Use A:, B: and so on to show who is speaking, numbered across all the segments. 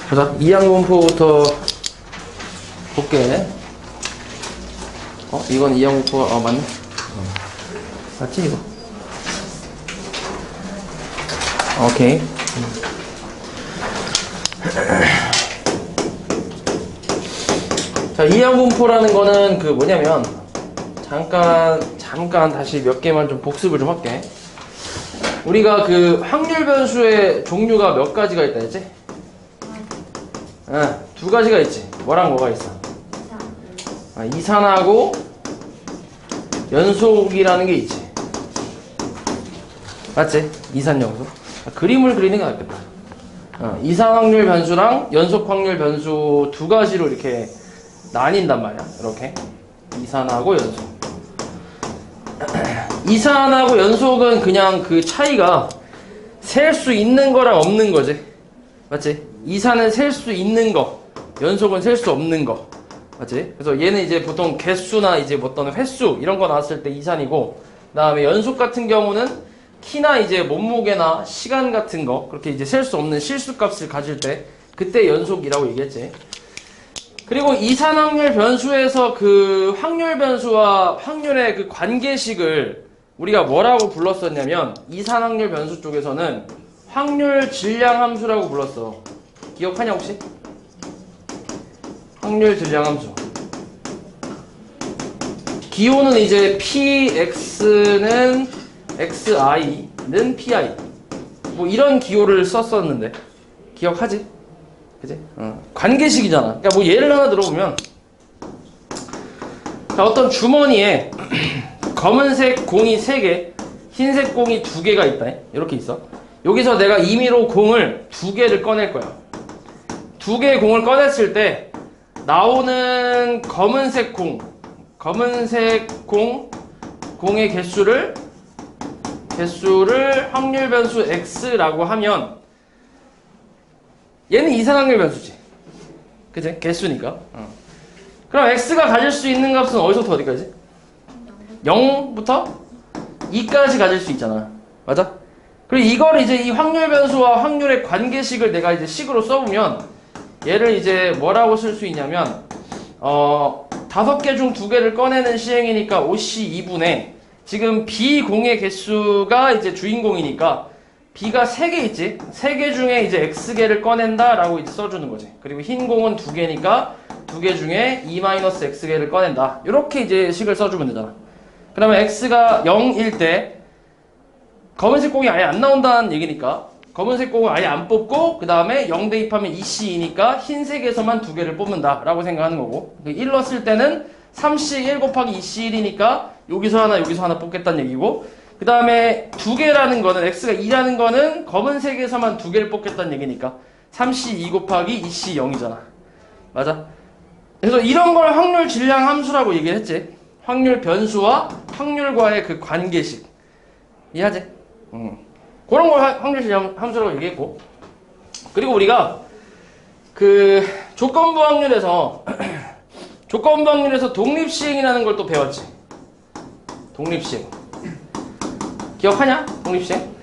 A: 보자. 이항분포부터 볼게. 이건 이항분포가, 맞네. 맞지, 이거? 오케이. 자, 이항분포라는 거는 그 뭐냐면, 잠깐 다시 몇 개만 좀 복습을 좀 할게. 우리가 그 확률 변수의 종류가 몇 가지가 있다 했지? 두 가지가 있지. 뭐랑 뭐가 있어? 이산하고 연속이라는 게 있지. 맞지? 이산 연속. 그림을 그리는 게 낫겠다. 이산 확률 변수랑 연속 확률 변수 두 가지로 이렇게 나뉜단 말이야. 이렇게. 이산하고 연속. 이산하고 연속은 그냥 그 차이가 셀 수 있는 거랑 없는 거지. 맞지? 이산은 셀 수 있는 거, 연속은 셀 수 없는 거. 맞지? 그래서 얘는 이제 보통 개수나 이제 어떤 횟수 이런 거 나왔을 때 이산이고, 그 다음에 연속 같은 경우는 키나 이제 몸무게나 시간 같은 거, 그렇게 이제 셀 수 없는 실수값을 가질 때 그때 연속이라고 얘기했지. 그리고 이산 확률 변수에서 그 확률 변수와 확률의 그 관계식을 우리가 뭐라고 불렀었냐면, 이산 확률 변수 쪽에서는 확률 질량 함수라고 불렀어. 기억하냐 혹시? 확률 질량 함수. 기호는 이제 px는 xi는 pi. 뭐 이런 기호를 썼었는데 기억하지? 그지? 관계식이잖아. 그러니까 뭐 예를 하나 들어보면, 자, 어떤 주머니에 검은색 공이 3개, 흰색 공이 2개가 있다. 이렇게 있어. 여기서 내가 임의로 공을 2개를 꺼낼 거야. 2개의 공을 꺼냈을 때 나오는 검은색 공의 개수를 확률 변수 x라고 하면 얘는 이산 확률 변수지. 그치? 개수니까. 그럼 x가 가질 수 있는 값은 어디서부터 어디까지? 0부터 2까지 가질 수 있잖아. 맞아? 그리고 이걸 이제 이 확률 변수와 확률의 관계식을 내가 이제 식으로 써보면 얘를 이제 뭐라고 쓸 수 있냐면 5개 중 2개를 꺼내는 시행이니까 5c 2분의 지금 B 공의 개수가 이제 주인공이니까 B가 3개 있지? 3개 중에 이제 X개를 꺼낸다 라고 이제 써주는 거지. 그리고 흰 공은 2개니까 2개 중에 E-X개를 꺼낸다. 이렇게 이제 식을 써주면 되잖아. 그러면 X가 0일 때 검은색 공이 아예 안 나온다는 얘기니까 검은색 공을 아예 안 뽑고 그 다음에 0 대입하면 2C이니까 흰색에서만 2개를 뽑는다 라고 생각하는 거고, 1 넣었을 때는 3C 1 곱하기 2C1이니까 여기서 하나 뽑겠다는 얘기고, 그 다음에 2개라는 거는 X가 2라는 거는 검은색에서만 2개를 뽑겠다는 얘기니까 3C 2 곱하기 2C 0이잖아. 맞아? 그래서 이런 걸 확률 질량 함수라고 얘기했지. 확률 변수와 확률과의 그 관계식. 이해하지? 그런 걸 확률 질량 함수라고 얘기했고, 그리고 우리가 그 조건부 확률에서 독립시행이라는 걸 또 배웠지. 독립시행. 기억하냐? 독립시행?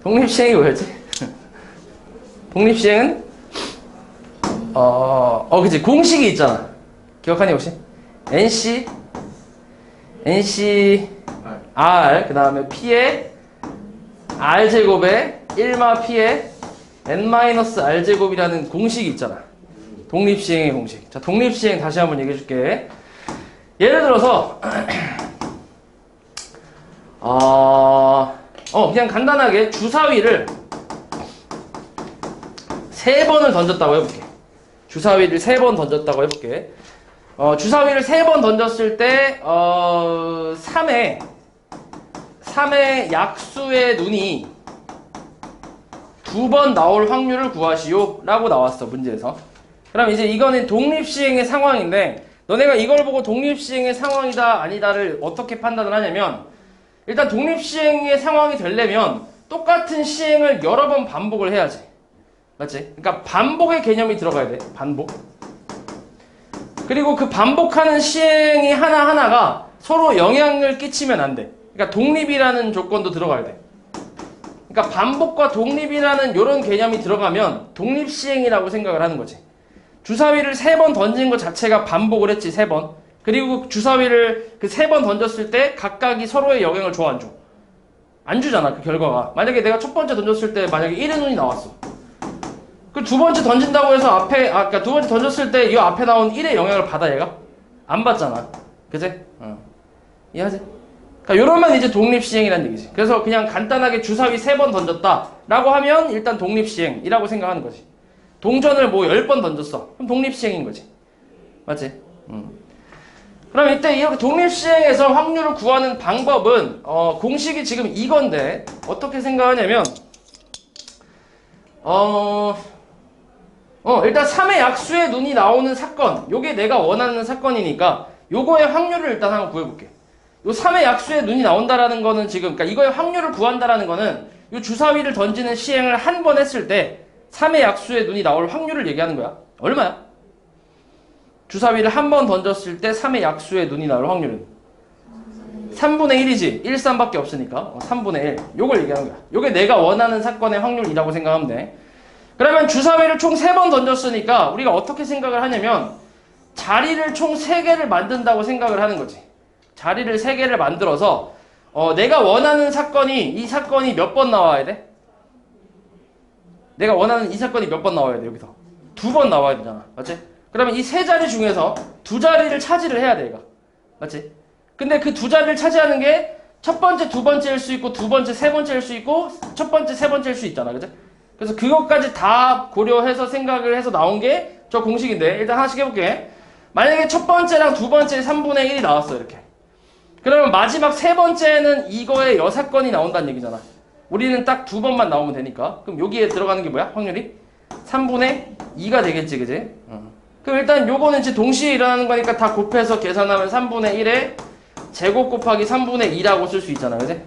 A: 독립시행이 뭐였지? 독립시행은 그치, 공식이 있잖아. 기억하니 혹시? NC R 그 다음에 P의 R제곱에 1마 P의 N-R제곱이라는 공식이 있잖아. 독립시행의 공식. 자, 독립시행 다시 한번 얘기해 줄게. 예를 들어서 그냥 간단하게 주사위를 3번을 던졌다고 해볼게. 주사위를 3번 던졌다고 해볼게. 주사위를 3번 던졌을 때 3의 약수의 눈이 2번 나올 확률을 구하시오 라고 나왔어, 문제에서. 그럼 이제 이거는 독립시행의 상황인데, 너네가 이걸 보고 독립시행의 상황이다 아니다를 어떻게 판단을 하냐면, 일단 독립시행의 상황이 되려면 똑같은 시행을 여러 번 반복을 해야지. 맞지? 그러니까 반복의 개념이 들어가야 돼. 반복. 그리고 그 반복하는 시행이 하나하나가 서로 영향을 끼치면 안 돼. 그러니까 독립이라는 조건도 들어가야 돼. 그러니까 반복과 독립이라는 이런 개념이 들어가면 독립시행이라고 생각을 하는 거지. 주사위를 3번 던진 것 자체가 반복을 했지, 3번. 그리고 주사위를 그 3번 던졌을 때 각각이 서로의 영향을 줘, 안 줘? 안 주잖아, 그 결과가. 만약에 내가 첫 번째 던졌을 때 만약에 1의 눈이 나왔어. 그 두 번째 던진다고 해서 그러니까 두 번째 던졌을 때 이 앞에 나온 1의 영향을 받아, 얘가? 안 받잖아. 그지? 이해하지? 그러니까 요러면 이제 독립시행이라는 얘기지. 그래서 그냥 간단하게 주사위 3번 던졌다 라고 하면 일단 독립시행이라고 생각하는 거지. 동전을 뭐 10번 던졌어. 그럼 독립시행인 거지. 맞지? 그럼 이때 이렇게 독립시행에서 확률을 구하는 방법은 공식이 지금 이건데 어떻게 생각하냐면 일단 3의 약수의 눈이 나오는 사건, 요게 내가 원하는 사건이니까 요거의 확률을 일단 한번 구해볼게. 요 3의 약수의 눈이 나온다라는 거는 지금, 그러니까 이거의 확률을 구한다라는 거는 요 주사위를 던지는 시행을 한 번 했을 때 3의 약수의 눈이 나올 확률을 얘기하는 거야. 얼마야? 주사위를 한 번 던졌을 때 3의 약수의 눈이 나올 확률은 3분의 1이지. 1, 3밖에 없으니까 3분의 1. 요걸 얘기하는 거야. 요게 내가 원하는 사건의 확률이라고 생각하면 돼. 그러면 주사위를 총 3번 던졌으니까 우리가 어떻게 생각을 하냐면 자리를 총 3개를 만든다고 생각을 하는 거지. 자리를 3개를 만들어서 내가 원하는 사건이, 이 사건이 몇 번 나와야 돼? 내가 원하는 이 사건이 몇 번 나와야 돼, 여기서? 2번 나와야 되잖아. 맞지? 그러면 이 3자리 중에서 2자리를 차지를 해야 돼, 얘가. 맞지? 근데 그 2자리를 차지하는 게 첫 번째, 두 번째일 수 있고, 두 번째, 세 번째일 수 있고, 첫 번째, 세 번째일 수 있잖아. 그치? 그래서 그것까지 다 고려해서 생각을 해서 나온 게 저 공식인데, 일단 하나씩 해볼게. 만약에 첫 번째랑 두 번째 3분의 1이 나왔어, 이렇게. 그러면 마지막 세 번째는 이거에 여사건이 나온다는 얘기잖아. 우리는 딱 2번만 나오면 되니까. 그럼 여기에 들어가는 게 뭐야? 확률이? 3분의 2가 되겠지, 그지? 그럼 일단 요거는 이제 동시에 일어나는 거니까 다 곱해서 계산하면 3분의 1에 제곱 곱하기 3분의 2라고 쓸 수 있잖아, 그지?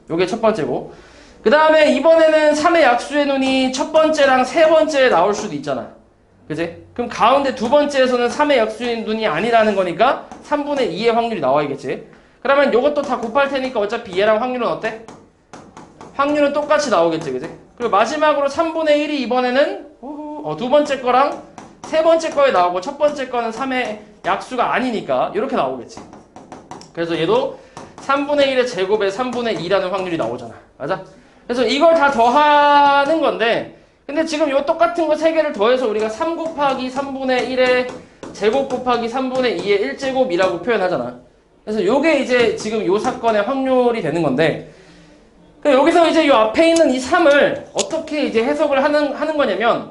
A: 요게 첫 번째고. 그 다음에 이번에는 3의 약수의 눈이 첫 번째랑 세 번째에 나올 수도 있잖아. 그지? 그럼 가운데 두 번째에서는 3의 약수의 눈이 아니라는 거니까 3분의 2의 확률이 나와야겠지. 그러면 요것도 다 곱할 테니까 어차피 얘랑 확률은 어때? 확률은 똑같이 나오겠지, 그지? 그리고 마지막으로 3분의 1이 이번에는 두 번째 거랑 세 번째 거에 나오고 첫 번째 거는 3의 약수가 아니니까 이렇게 나오겠지. 그래서 얘도 3분의 1의 제곱에 3분의 2라는 확률이 나오잖아. 맞아? 그래서 이걸 다 더하는 건데 근데 지금 요 똑같은 거 3개를 더해서 우리가 3 곱하기 3분의 1의 제곱 곱하기 3분의 2의 1제곱이라고 표현하잖아. 그래서 요게 이제 지금 요 사건의 확률이 되는 건데 여기서 이제 요 앞에 있는 이 3을 어떻게 이제 해석을 하는 거냐면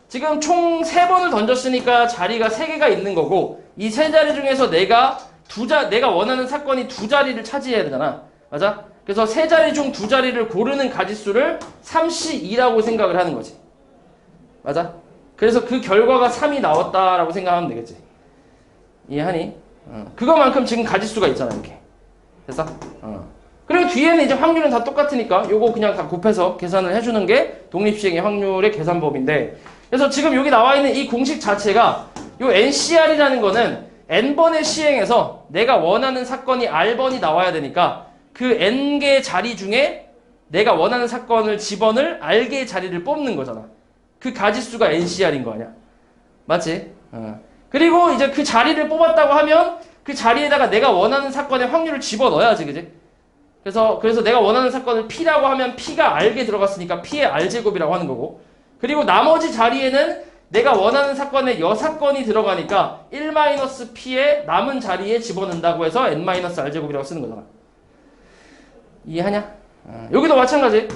A: 지금 총 3번을 던졌으니까 자리가 3개가 있는 거고 이 세 자리 중에서 내가 원하는 사건이 2자리를 차지해야 되잖아. 맞아? 그래서 세 자리 중 2자리를 고르는 가짓수를 3C2라고 생각을 하는 거지. 맞아? 그래서 그 결과가 3이 나왔다라고 생각하면 되겠지. 이해하니? 그거만큼 지금 가짓수가 있잖아, 이렇게. 됐어? 그리고 뒤에는 이제 확률은 다 똑같으니까 요거 그냥 다 곱해서 계산을 해주는 게 독립시행의 확률의 계산법인데 그래서 지금 여기 나와 있는 이 공식 자체가 요 NCR이라는 거는 N번의 시행에서 내가 원하는 사건이 R번이 나와야 되니까 그 N개의 자리 중에 내가 원하는 사건을 집어넣을 R개의 자리를 뽑는 거잖아. 그 가짓수가 NCR인 거 아니야. 맞지? 그리고 이제 그 자리를 뽑았다고 하면 그 자리에다가 내가 원하는 사건의 확률을 집어넣어야지, 그지? 그래서 내가 원하는 사건을 P라고 하면 P가 R개 들어갔으니까 P의 R제곱이라고 하는 거고 그리고 나머지 자리에는 내가 원하는 사건에 여사건이 들어가니까 1-P의 남은 자리에 집어넣는다고 해서 N-R제곱이라고 쓰는 거잖아. 이해하냐? 여기도 마찬가지.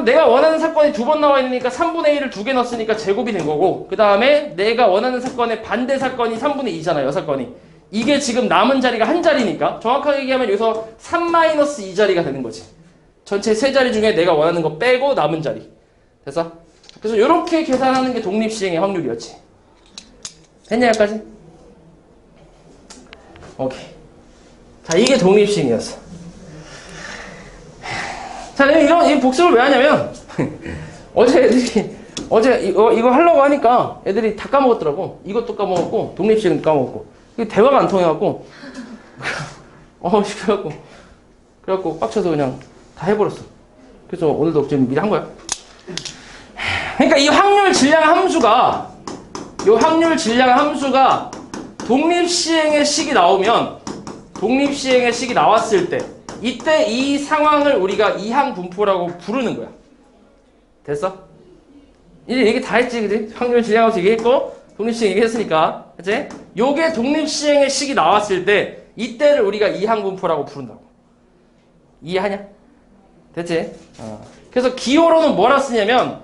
A: 내가 원하는 사건이 2번 나와 있으니까 3분의 1을 2개 넣었으니까 제곱이 된 거고 그 다음에 내가 원하는 사건의 반대 사건이 3분의 2잖아, 여사건이. 이게 지금 남은 자리가 한 자리니까 정확하게 얘기하면 여기서 3-2자리가 되는 거지. 전체 세 자리 중에 내가 원하는 거 빼고 남은 자리. 됐어? 그래서 이렇게 계산하는 게 독립시행의 확률이었지. 됐냐, 여기까지? 오케이. 자, 이게 독립시행이었어. 자, 이 복습을 왜 하냐면 어제 이거 하려고 하니까 애들이 다 까먹었더라고. 이것도 까먹었고 독립시행도 까먹었고 대화가 안 통해갖고 그래갖고 빡쳐서 그냥 다 해버렸어. 그래서 오늘도 지금 미리 한 거야. 그러니까 이 확률 질량 함수가 독립시행의 식이 나오면 독립시행의 식이 나왔을 때 이때 이 상황을 우리가 이항분포라고 부르는 거야. 됐어? 이제 얘기 다 했지, 그지? 확률 질량 함수 얘기했고 독립시행 얘기했으니까, 그치? 요게 독립시행의 식이 나왔을 때 이때를 우리가 이항분포라고 부른다고. 이해하냐? 됐지? 그래서 기호로는 뭐라 쓰냐면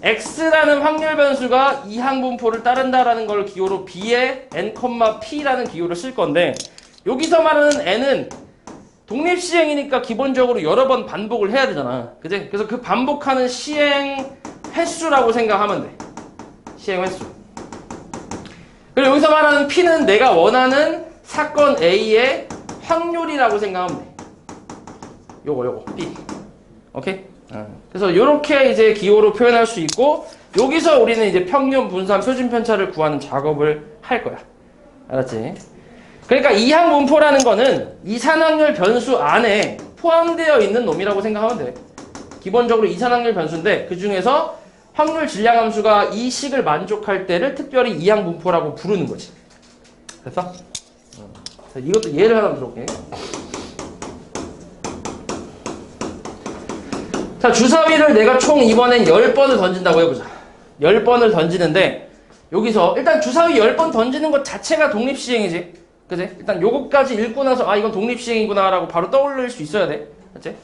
A: x라는 확률 변수가 이항분포를 따른다라는 걸 기호로 b에 n, p라는 기호를 쓸 건데 여기서 말하는 n은 독립시행이니까 기본적으로 여러 번 반복을 해야 되잖아. 그치? 그래서 그 반복하는 시행 횟수라고 생각하면 돼. 시행 횟수. 그리고 여기서 말하는 p는 내가 원하는 사건 A의 확률이라고 생각하면 돼. 요거 p. 오케이? 그래서 요렇게 이제 기호로 표현할 수 있고 여기서 우리는 이제 평균, 분산, 표준 편차를 구하는 작업을 할 거야. 알았지? 그러니까 이항분포라는 거는 이산확률 변수 안에 포함되어 있는 놈이라고 생각하면 돼. 기본적으로 이산확률 변수인데 그 중에서 확률 질량 함수가 이 식을 만족할 때를 특별히 이항분포라고 부르는 거지. 됐어? 자, 이것도 예를 하나 들어볼게. 자, 주사위를 내가 총 이번엔 10번을 던진다고 해보자. 10번을 던지는데 여기서 일단 주사위 10번 던지는 것 자체가 독립시행이지. 그치? 일단 요거까지 읽고 나서 아 이건 독립시행이구나 라고 바로 떠올릴 수 있어야 돼. 그치?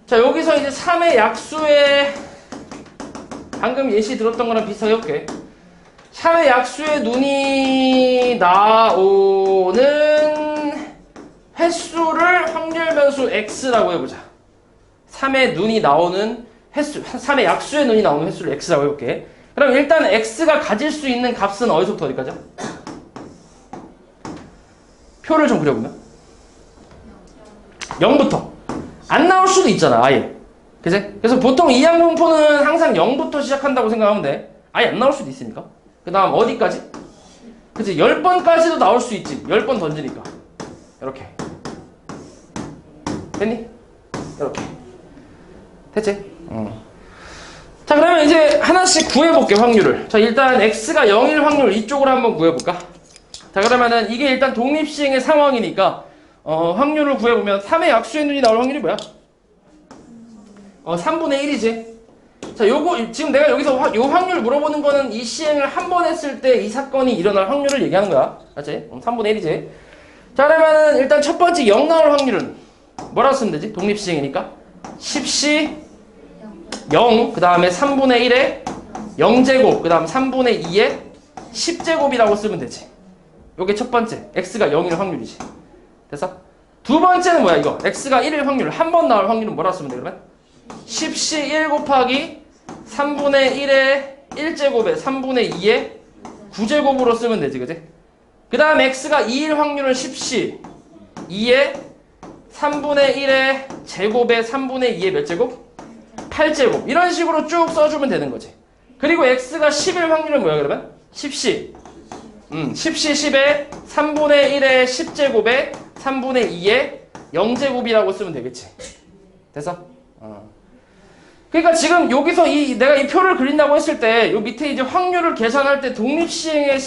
A: 자, 여기서 이제 3의 약수의 방금 예시 들었던 거랑 비슷하게 해볼게. 3의 약수의 눈이 나오는 횟수를 확률 변수 x라고 해보자. 3의 눈이 나오는 횟수, 3의 약수의 눈이 나오는 횟수를 x라고 해볼게. 그럼 일단 x가 가질 수 있는 값은 어디서부터 어디까지야? 표를 좀 그려보면 0부터 안 나올 수도 있잖아, 아예. 그치? 그래서 보통 이항분포는 항상 0부터 시작한다고 생각하면 돼. 아예 안 나올 수도 있으니까. 그 다음 어디까지? 그치? 10번까지도 나올 수 있지. 10번 던지니까. 이렇게. 됐니? 이렇게. 됐지? 자, 그러면 이제 하나씩 구해볼게, 확률을. 자, 일단 x가 0일 확률 이쪽으로 한번 구해볼까? 자, 그러면은 이게 일단 독립시행의 상황이니까 확률을 구해보면 3의 약수의 눈이 나올 확률이 뭐야? 3분의 1이지. 자, 요거 지금 내가 여기서 요 확률 물어보는 거는 이 시행을 한 번 했을 때 이 사건이 일어날 확률을 얘기하는 거야. 맞지? 3분의 1이지. 자, 그러면은 일단 첫 번째 0 나올 확률은 뭐라고 쓰면 되지? 독립시행이니까 10시 0, 그 다음에 3분의 1에 0제곱, 그 다음 3분의 2에 10제곱이라고 쓰면 되지. 요게 첫 번째, x가 0일 확률이지. 됐어? 두 번째는 뭐야, 이거? x가 1일 확률, 한 번 나올 확률은 뭐라고 쓰면 돼, 그러면? 10시 1 곱하기 3분의 1에 1제곱에 3분의 2에 9제곱으로 쓰면 되지, 그지? 그 다음 x가 2일 확률은 10시 2에 3분의 1에 제곱에 3분의 2에 몇 제곱? 8제곱. 이런 식으로 쭉 써주면 되는 거지. 그리고 x가 10일 확률은 뭐야, 그러면? 10시 10에 3분의 1에 10제곱에 3분의 2에 0제곱이라고 쓰면 되겠지. 됐어? 그러니까 지금 여기서 내가 이 표를 그린다고 했을 때 요 밑에 이제 확률을 계산할 때 독립시행을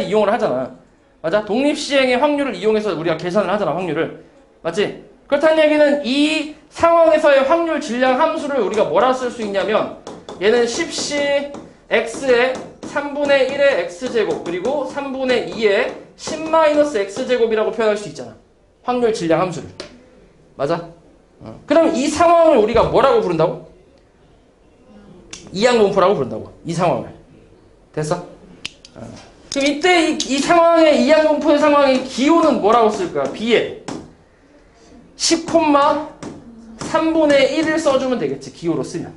A: 이용을 하잖아. 맞아? 독립시행의 확률을 이용해서 우리가 계산을 하잖아, 확률을. 맞지? 그렇다는 얘기는 이 상황에서의 확률 질량 함수를 우리가 뭐라 쓸 수 있냐면 얘는 10시 x에 3분의 1의 x제곱 그리고 3분의 2의 10-x제곱이라고 표현할 수 있잖아. 확률 질량 함수를. 맞아? 그럼 이 상황을 우리가 뭐라고 부른다고? 이항분포라고 부른다고. 이 상황을. 됐어? 그럼 이때 이 상황의 이항분포의 상황의 기호는 뭐라고 쓸 거야? b에 10,3분의 1을 써주면 되겠지. 기호로 쓰면.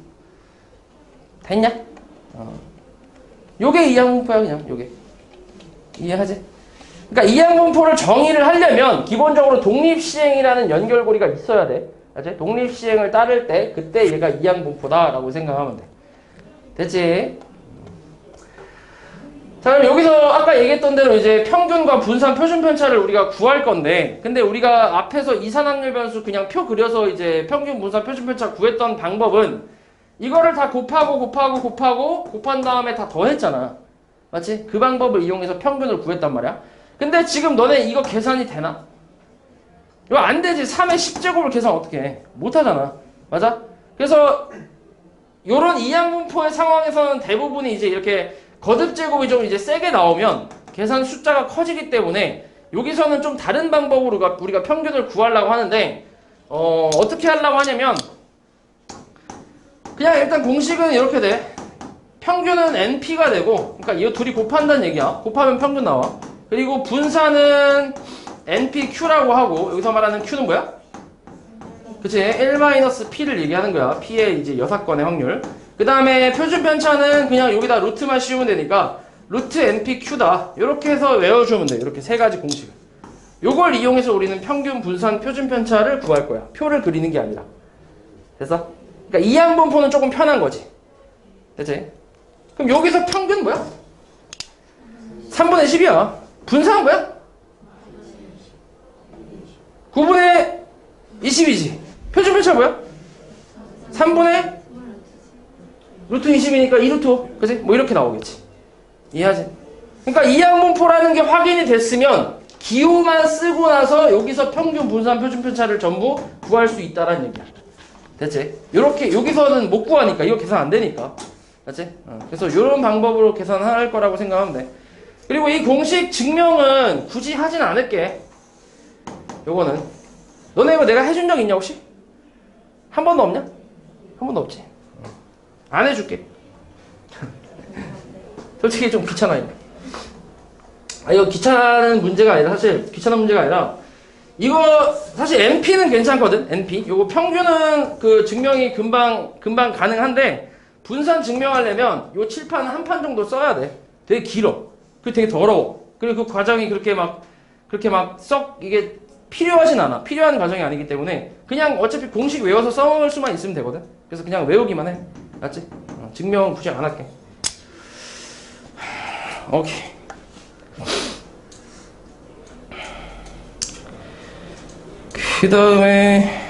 A: 됐냐? 요게 이항분포야, 그냥. 요게. 이해하지? 그러니까 이항분포를 정의를 하려면 기본적으로 독립시행이라는 연결고리가 있어야 돼. 알지? 독립시행을 따를 때 그때 얘가 이항분포다라고 생각하면 돼. 됐지? 자, 그럼 여기서 아까 얘기했던 대로 이제 평균과 분산 표준 편차를 우리가 구할 건데, 근데 우리가 앞에서 이산확률 변수 그냥 표 그려서 이제 평균, 분산, 표준 편차 구했던 방법은 이거를 다 곱한 다음에 다 더했잖아. 맞지? 그 방법을 이용해서 평균을 구했단 말이야. 근데 지금 너네 이거 계산이 되나? 이거 안 되지. 3의 10제곱을 계산 어떻게 해? 못 하잖아. 맞아? 그래서 요런 이항분포의 상황에서는 대부분이 이제 이렇게 거듭 제곱이 좀 이제 세게 나오면 계산 숫자가 커지기 때문에 여기서는 좀 다른 방법으로 우리가 평균을 구하려고 하는데 어떻게 하려고 하냐면 그냥 일단 공식은 이렇게 돼. 평균은 NP가 되고 그러니까 이 둘이 곱한다는 얘기야. 곱하면 평균 나와. 그리고 분산은 NPQ라고 하고 여기서 말하는 Q는 뭐야? 그치? 1-P를 얘기하는 거야. P의 이제 6건의 확률. 그 다음에 표준 편차는 그냥 여기다 루트만 씌우면 되니까 루트 NPQ다. 이렇게 해서 외워주면 돼. 이렇게 세 가지 공식을. 요걸 이용해서 우리는 평균, 분산, 표준 편차를 구할 거야. 표를 그리는 게 아니라. 됐어? 그러니까 이항분포는 조금 편한 거지. 됐지? 그럼 여기서 평균 뭐야? 3분의 10이야. 분산은 뭐야? 9분의 20이지. 표준 편차 뭐야? 3분의 루트 20이니까 2루트. 그치? 뭐 이렇게 나오겠지. 이해하지? 그러니까 이항분포라는 게 확인이 됐으면 기호만 쓰고 나서 여기서 평균, 분산, 표준 편차를 전부 구할 수 있다라는 얘기야. 됐지? 요렇게 여기서는 못 구하니까 이거 계산 안 되니까. 맞지? 그래서 이런 방법으로 계산할 거라고 생각하면 돼. 그리고 이 공식 증명은 굳이 하진 않을게. 요거는 너네 이거 내가 해준 적 있냐 혹시? 한 번도 없냐? 한 번도 없지. 안 해줄게. 솔직히 좀 귀찮아 이거. 이거 귀찮은 문제가 아니라 사실 귀찮은 문제가 아니라 이거 사실 NP는 괜찮거든. NP 요거 평균은 그 증명이 금방 가능한데 분산 증명하려면 요 칠판 한 판 정도 써야 돼. 되게 길어. 그리고 되게 더러워. 그리고 그 과정이 그렇게 막 썩 이게 필요하진 않아. 필요한 과정이 아니기 때문에 그냥 어차피 공식 외워서 써먹을 수만 있으면 되거든. 그래서 그냥 외우기만 해. 알았지? 증명은 굳이 안 할게. 오케이. 그 다음에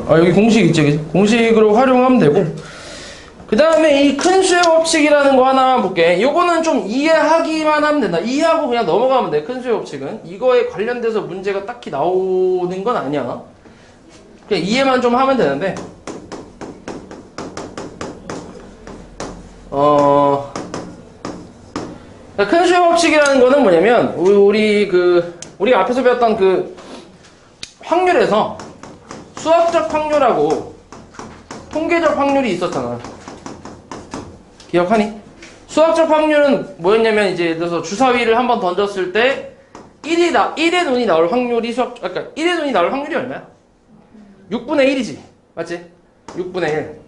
A: 여기 공식 있지. 공식으로 활용하면 되고 그 다음에 이 큰 수의 법칙이라는 거 하나 볼게. 요거는 좀 이해하기만 하면 된다. 이해하고 그냥 넘어가면 돼. 큰 수의 법칙은 이거에 관련돼서 문제가 딱히 나오는 건 아니야. 그냥 이해만 좀 하면 되는데 큰 수의 법칙이라는 거는 뭐냐면 우리가 앞에서 배웠던 그 확률에서 수학적 확률하고 통계적 확률이 있었잖아. 기억하니? 수학적 확률은 뭐였냐면 이제 예를 들어서 주사위를 한번 던졌을 때 1의 눈이 나올 확률이 그러니까 1의 눈이 나올 확률이 얼마야? 6분의 1이지. 맞지? 6분의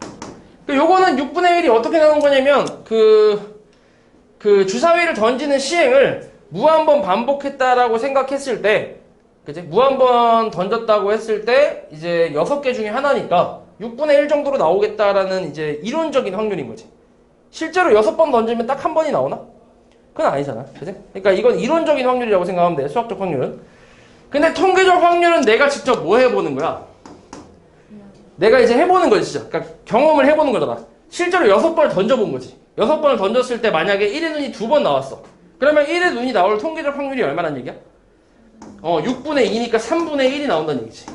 A: 1. 요거는 6분의 1이 어떻게 나오는 거냐면 그 주사위를 던지는 시행을 무한번 반복했다라고 생각했을 때 그치? 무한번 던졌다고 했을 때 이제 6개 중에 하나니까 6분의 1 정도로 나오겠다라는 이제 이론적인 확률인 거지. 실제로 6번 던지면 딱 한 번이 나오나? 그건 아니잖아. 그치? 그러니까 이건 이론적인 확률이라고 생각하면 돼. 수학적 확률은. 근데 통계적 확률은 내가 직접 뭐 해보는 거야? 내가 이제 해보는 거지, 진짜. 그러니까 경험을 해보는 거잖아. 실제로 6번을 던져본 거지. 6번을 던졌을 때 만약에 1의 눈이 2번 나왔어. 그러면 1의 눈이 나올 통계적 확률이 얼마란 얘기야? 6분의 2니까 3분의 1이 나온다는 얘기지.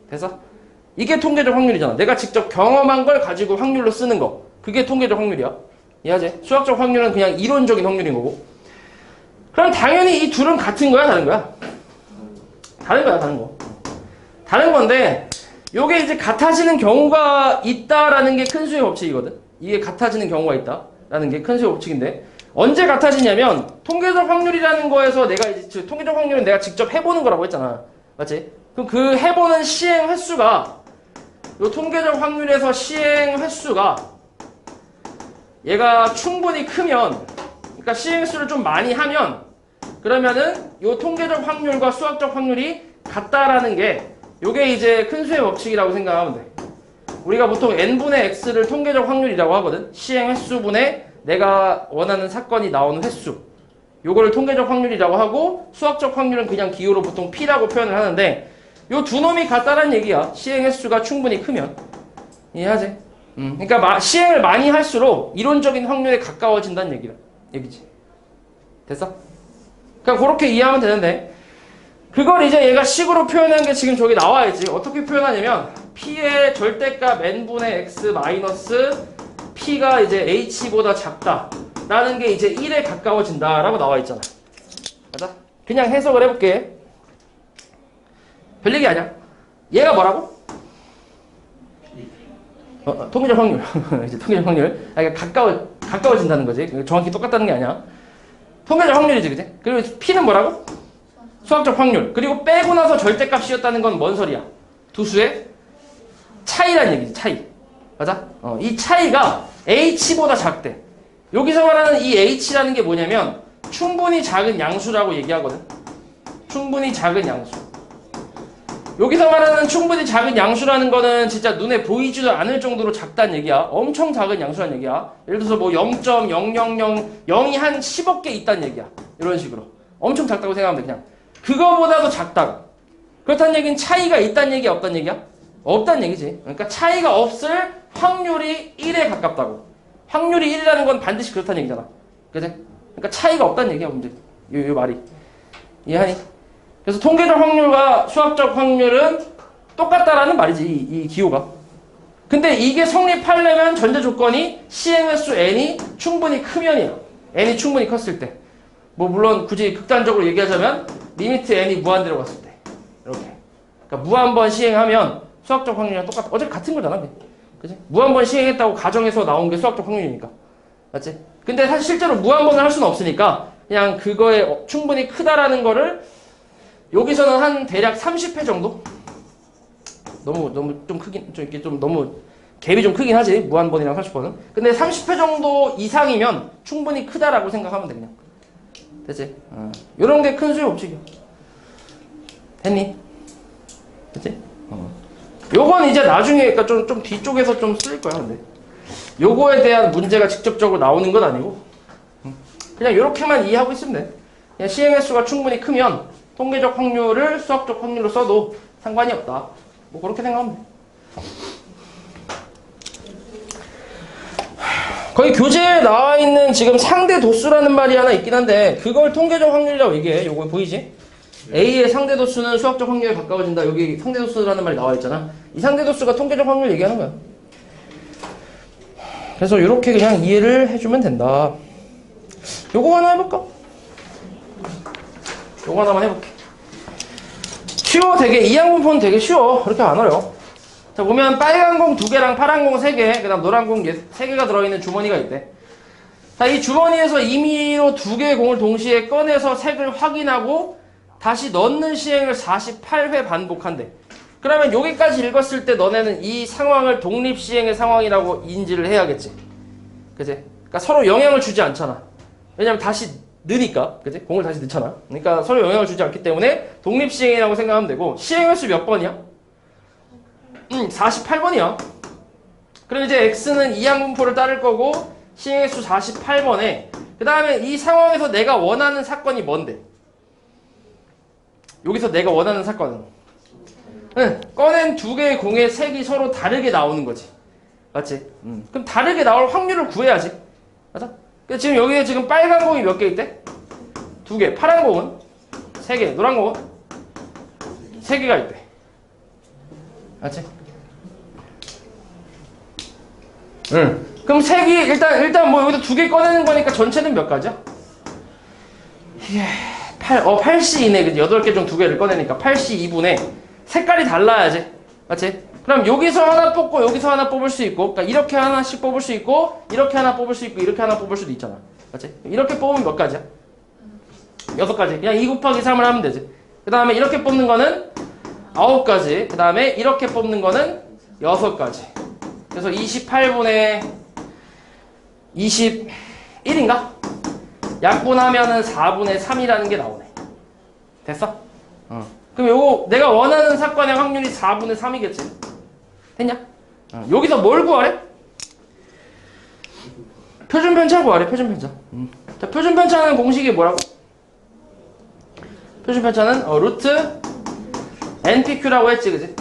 A: 됐어? 이게 통계적 확률이잖아. 내가 직접 경험한 걸 가지고 확률로 쓰는 거. 그게 통계적 확률이야. 이해하지? 수학적 확률은 그냥 이론적인 확률인 거고. 그럼 당연히 이 둘은 같은 거야, 다른 거야? 다른 거야, 다른 거. 다른 건데 요게 이제 같아지는 경우가 있다라는 게 큰 수의 법칙이거든. 이게 같아지는 경우가 있다라는 게 큰 수의 법칙인데 언제 같아지냐면 통계적 확률이라는 거에서 내가 이제 통계적 확률은 내가 직접 해보는 거라고 했잖아. 맞지? 그럼 그 해보는 시행 횟수가 요 통계적 확률에서 시행 횟수가 얘가 충분히 크면 그러니까 시행 횟수를 좀 많이 하면 그러면은 요 통계적 확률과 수학적 확률이 같다라는 게 요게 이제 큰 수의 법칙이라고 생각하면 돼. 우리가 보통 n분의 x를 통계적 확률이라고 하거든. 시행 횟수분의 내가 원하는 사건이 나오는 횟수. 요거를 통계적 확률이라고 하고 수학적 확률은 그냥 기호로 보통 p라고 표현을 하는데 요 두 놈이 같다라는 얘기야. 시행 횟수가 충분히 크면. 이해하지? 그러니까 시행을 많이 할수록 이론적인 확률에 가까워진다는 얘기지. 됐어? 그러니까 그렇게 이해하면 되는데 그걸 이제 얘가 식으로 표현한 게 지금 저기 나와야지. 어떻게 표현하냐면 p의 절대값 n분의 x 마이너스 p가 이제 h보다 작다 라는 게 이제 1에 가까워진다 라고 나와 있잖아. 맞아? 그냥 해석을 해볼게. 별 얘기 아니야. 얘가 뭐라고? 통계적 확률. 이제 통계적 확률. 그러니까 가까워진다는 거지. 정확히 똑같다는 게 아니야. 통계적 확률이지, 그지? 그리고 p는 뭐라고? 수학적 확률. 그리고 빼고 나서 절대값이었다는 건 뭔 소리야? 두 수의 차이란 얘기지, 차이. 맞아? 이 차이가 h보다 작대. 여기서 말하는 이 h라는 게 뭐냐면 충분히 작은 양수라고 얘기하거든. 충분히 작은 양수. 여기서 말하는 충분히 작은 양수라는 거는 진짜 눈에 보이지도 않을 정도로 작다는 얘기야. 엄청 작은 양수라는 얘기야. 예를 들어서 뭐 0.000 한 10억 개 있다는 얘기야. 이런 식으로. 엄청 작다고 생각하면 돼, 그냥. 그거보다도 작다고. 그렇다는 얘기는 차이가 있다는 얘기야, 없다는 얘기야? 없다는 얘기지. 그러니까 차이가 없을 확률이 1에 가깝다고. 확률이 1이라는 건 반드시 그렇다는 얘기잖아. 그치? 그러니까 차이가 없다는 얘기야, 문제. 요 말이. 이해하니? 그래서 통계적 확률과 수학적 확률은 똑같다라는 말이지, 이 기호가. 근데 이게 성립하려면 전제 조건이 시행횟수 n이 충분히 크면이야. n이 충분히 컸을 때. 뭐 물론 굳이 극단적으로 얘기하자면 리미트 n이 무한대로 갔을 때. 이렇게. 그러니까 무한번 시행하면 수학적 확률이랑 똑같아. 어차피 같은 거잖아. 그치? 무한번 시행했다고 가정에서 나온 게 수학적 확률이니까. 맞지? 근데 사실 실제로 무한번을 할 수는 없으니까 그냥 그거에 충분히 크다라는 거를 여기서는 한 대략 30회 정도? 너무 좀 크긴, 좀 이렇게 좀 너무 갭이 좀 크긴 하지. 무한번이랑 30번은. 근데 30회 정도 이상이면 충분히 크다라고 생각하면 돼, 그냥. 됐지? 요런 게 큰 수의 법칙이야. 했니? 됐지? 요건 이제 나중에, 그러니까 좀 뒤쪽에서 좀 쓸 거야, 근데. 요거에 대한 문제가 직접적으로 나오는 건 아니고, 그냥 요렇게만 이해하고 있으면 돼. 그냥 시행횟수가 충분히 크면, 통계적 확률을 수학적 확률로 써도 상관이 없다. 뭐, 그렇게 생각하면 돼. 거기 교재에 나와 있는 지금 상대 도수라는 말이 하나 있긴 한데, 그걸 통계적 확률이라고 얘기해. 요거 보이지? A의 상대 도수는 수학적 확률에 가까워진다. 여기 상대 도수라는 말이 나와 있잖아. 이 상대 도수가 통계적 확률 얘기하는 거야. 그래서 이렇게 그냥 이해를 해주면 된다. 요거 하나 해볼까? 요거 하나만 해볼게. 쉬워, 되게. 이항분포는 되게 쉬워. 그렇게 안 어려워. 자, 보면 빨간 공 2개랑 파란 공 3개, 그 다음 노란 공 3개가 들어있는 주머니가 있대. 자, 이 주머니에서 임의로 2개의 공을 동시에 꺼내서 색을 확인하고 다시 넣는 시행을 48회 반복한대. 그러면 여기까지 읽었을 때 너네는 이 상황을 독립시행의 상황이라고 인지를 해야겠지. 그치? 그러니까 서로 영향을 주지 않잖아. 왜냐면 다시 넣으니까. 그치? 공을 다시 넣잖아. 그러니까 서로 영향을 주지 않기 때문에 독립시행이라고 생각하면 되고, 시행횟수 몇 번이야? 48번이야. 그럼 이제 x는 이항분포를 따를 거고, 시행횟수 48번에, 그 다음에 이 상황에서 내가 원하는 사건이 뭔데? 여기서 내가 원하는 사건은 꺼낸 2개의 공의 색이 서로 다르게 나오는 거지. 맞지? 그럼 다르게 나올 확률을 구해야지. 맞아? 지금 여기에 지금 빨간 공이 몇 개 있대? 2개. 파란 공은 3개. 노란 공은 3개가 있대. 맞지? 그럼 색이 일단 뭐 여기서 2개 꺼내는 거니까 전체는 몇 가지야? 8C2네. 그지? 8개 중 2개를 꺼내니까 8C2분의 색깔이 달라야지. 맞지? 그럼 여기서 하나 뽑고 여기서 하나 뽑을 수 있고, 그러니까 이렇게 하나씩 뽑을 수 있고, 이렇게 하나 뽑을 수 있고, 이렇게 하나 뽑을 수도 있잖아. 맞지? 이렇게 뽑으면 몇 가지야? 6가지. 그냥 2 곱하기 3을 하면 되지. 그 다음에 이렇게 뽑는 거는 9가지. 그 다음에 이렇게 뽑는 거는 6가지. 그래서 28분의 21인가? 약분하면은 4분의 3이라는 게 나오네. 됐어? 그럼 요거 내가 원하는 사건의 확률이 4분의 3이겠지? 됐냐? 여기서 뭘 구하래? 표준 편차 구하래. 표준 편차. 자, 표준 편차는 공식이 뭐라고? 표준 편차는 루트 NPQ라고 했지, 그지?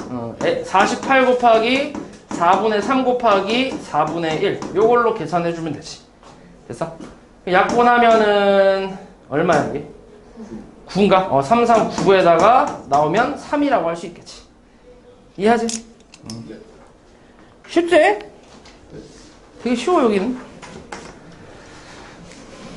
A: 48 곱하기 4분의 3 곱하기 4분의 1 요걸로 계산해주면 되지. 됐어? 약분하면은 얼마야 이게? 9인가? 339에다가 나오면 3이라고 할 수 있겠지. 이해하지? 쉽지? 되게 쉬워 여기는.